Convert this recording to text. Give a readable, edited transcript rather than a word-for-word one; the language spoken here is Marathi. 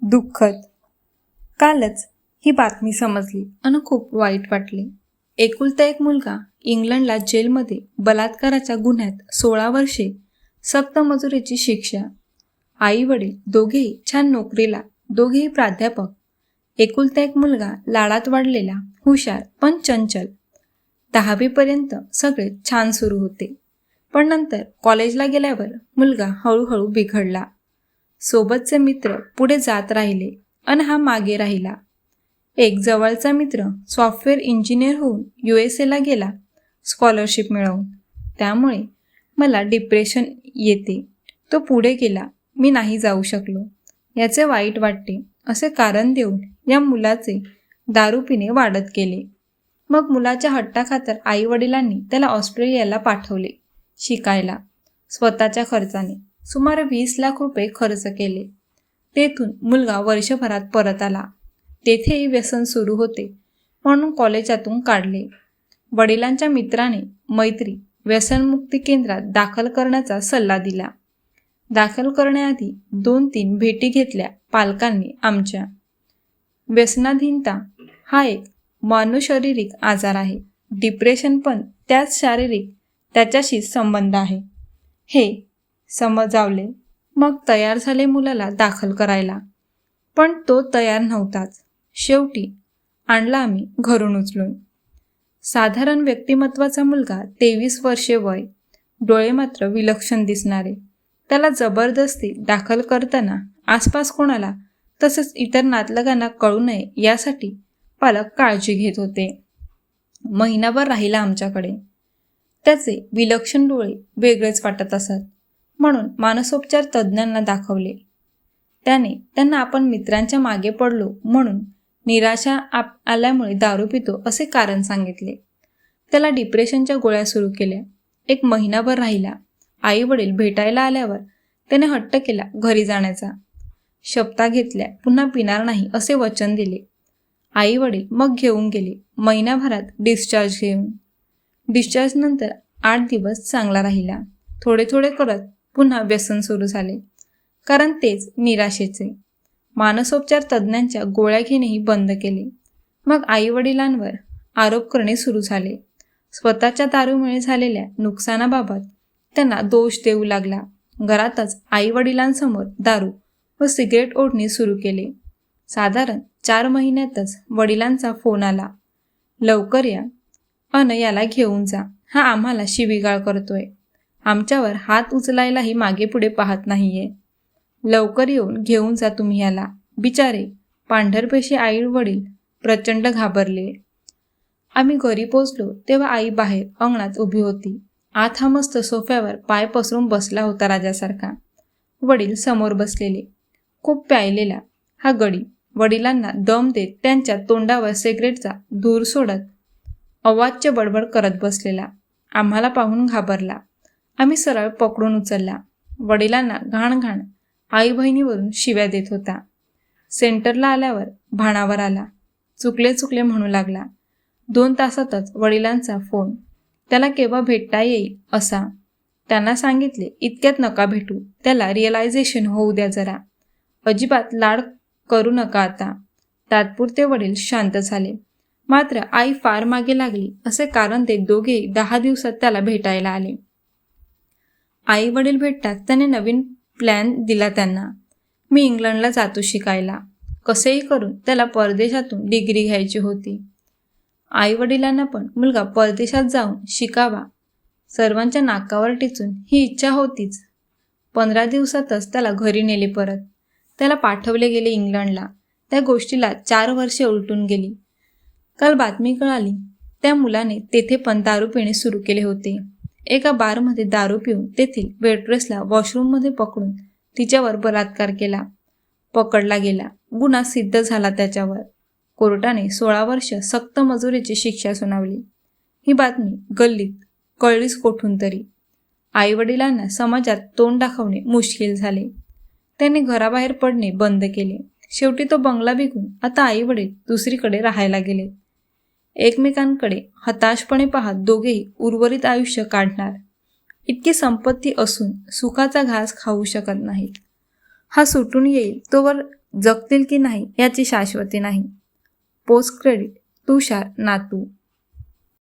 दुःखद. कालच ही बातमी समजली आणि खूप वाईट वाटले. एकुलता एक मुलगा इंग्लंडला जेलमध्ये बलात्काराच्या गुन्ह्यात 16 वर्षे सक्त मजुरीची शिक्षा. आई वडील दोघेही छान नोकरीला, दोघेही प्राध्यापक. एकुलता एक मुलगा लाडात वाढलेला, हुशार पण चंचल. 10वी पर्यंत सगळे छान सुरू होते, पण नंतर कॉलेजला गेल्यावर मुलगा हळूहळू बिघडला. सोबतचे मित्र पुढे जात राहिले आणि हा मागे राहिला. एक जवळचा मित्र सॉफ्टवेअर इंजिनियर होऊन USA गेला स्कॉलरशिप मिळवून. त्यामुळे मला डिप्रेशन येते. तो पुढे गेला, मी नाही जाऊ शकलो. याचे वाईट वाटते असे कारण देऊन या मुलाचे दारू पिणे वाढत गेले. मग मुलाच्या हट्टाखातर आई वडिलांनी त्याला ऑस्ट्रेलियाला पाठवले शिकायला. स्वतःच्या खर्चाने सुमारे 20 लाख रुपये खर्च केले. तेथून मुलगा वर्षभरात परत आला. तेथेही व्यसन सुरू होते म्हणून कॉलेजातून काढले. वडिलांच्या मित्राने मैत्री व्यसनमुक्ती केंद्रात दाखल करण्याचा सल्ला दिला. दाखल करण्याआधी 2-3 भेटी घेतल्या पालकांनी आमच्या. व्यसनाधीनता हा एक मनोशारीरिक आजार आहे. डिप्रेशन पण त्याच शारीरिक त्याच्याशी संबंध आहे हे समजावले. मग तयार झाले मुलाला दाखल करायला, पण तो तयार नव्हताच. शेवटी आणला आम्ही घरून उचलून. साधारण व्यक्तिमत्वाचा मुलगा, 23 वर्षे वय, डोळे मात्र विलक्षण दिसणारे. त्याला जबरदस्ती दाखल करताना आसपास कोणाला तसेच इतर नातलगांना कळू नये यासाठी पालक काळजी घेत होते. महिनाभर राहिला आमच्याकडे. त्याचे विलक्षण डोळे वेगळेच वाटत असत म्हणून मानसोपचार तज्ज्ञांना दाखवले. त्यांना आपण मित्रांच्या मागे पडलो म्हणून निराशा आल्यामुळे दारू पितो असे कारण सांगितले. त्याला डिप्रेशनच्या गोळ्या सुरू केल्या. 1 महिनाभर राहिला. आई वडील भेटायला आल्यावर त्याने हट्ट केला घरी जाण्याचा. शपथा घेतल्या पुन्हा पिणार नाही असे वचन दिले. आई वडील मग घेऊन गेले महिनाभरात डिस्चार्ज घेऊन. डिस्चार्ज नंतर 8 दिवस चांगला राहिला. थोडे थोडे करत पुन्हा व्यसन सुरू झाले, कारण तेच निराशेचे. मानसोपचार तज्ज्ञांच्या गोळ्या घेणेही बंद केले. मग आई वडिलांवर आरोप करणे सुरू झाले. स्वतःच्या दारूमुळे झालेल्या नुकसानाबाबत त्यांना दोष देऊ लागला. घरातच आई वडिलांसमोर दारू व सिगरेट ओढणे सुरू केले. साधारण 4 महिन्यातच वडिलांचा फोन आला, लवकर या अन याला घेऊन जा, हा आम्हाला शिवीगाळ करतोय. आमच्यावर हात उचलायलाही मागे पुढे पाहत नाहीये. लवकर येऊन घेऊन जा तुम्ही याला. बिचारे पांढरपेशी आई वडील प्रचंड घाबरले. आम्ही घरी पोचलो तेव्हा आई बाहेर अंगणात उभी होती. आत हा मस्त सोफ्यावर पाय पसरून बसला होता राजासारखा. वडील समोर बसलेले. खूप प्यायलेला हा गडी वडिलांना दम देत त्यांच्या तोंडावर सिगरेटचा धूर सोडत अवाच्य बडबड करत बसलेला. आम्हाला पाहून घाबरला. आम्ही सरळ पकडून उचलला. वडिलांना घाण घाण आई बहिणीवरून शिव्या देत होता. सेंटरला आल्यावर भानावर आला. चुकले म्हणू लागला. 2 तासातच वडिलांचा फोन. त्याला केव्हा भेटता येईल असा. त्यांना सांगितले इतक्यात नका भेटू, त्याला रिअलायझेशन होऊ द्या जरा. अजिबात लाड करू नका आता. तात्पुरते वडील शांत झाले. मात्र आई फार मागे लागली असे कारण ते दोघेही 10 दिवसात त्याला भेटायला आले. आई वडील भेटतात त्याने नवीन प्लॅन दिला त्यांना. मी इंग्लंडला जातो शिकायला. कसेही करून त्याला परदेशातून डिग्री घ्यायची होती. आई वडिलांना पण मुलगा परदेशात जाऊन शिकावा सर्वांच्या नाकावर टिचून ही इच्छा होतीच. 15 दिवसातच त्याला घरी नेले परत. त्याला पाठवले गेले इंग्लंडला. त्या गोष्टीला 4 वर्षे उलटून गेली. काल बातमी कळाली त्या मुलाने तेथे पण दारू पिणे सुरू केले होते. एका बारमध्ये दारू पिऊन तेथील वेट्रेसला वॉशरूममध्ये पकडून तिच्यावर बलात्कार केला. पकडला गेला. गुन्हा सिद्ध झाला त्याच्यावर. कोर्टाने 16 वर्ष सक्त मजुरीची शिक्षा सुनावली. ही बातमी गल्लीत कळलीच कोठून तरी. आईवडिलांना समाजात तोंड दाखवणे मुश्किल झाले. त्याने घराबाहेर पडणे बंद केले. शेवटी तो बंगला विकून आता आईवडील दुसरीकडे राहायला गेले. एकमेकांकडे हताशपणे पाहत दोघेही उर्वरित आयुष्य काढणार. इतकी संपत्ती असून सुखाचा घास खाऊ शकत नाहीत. हा सुटून येईल तोवर जगतील की नाही याची शाश्वती नाही. पोस्ट क्रेडिट तुषार नातू.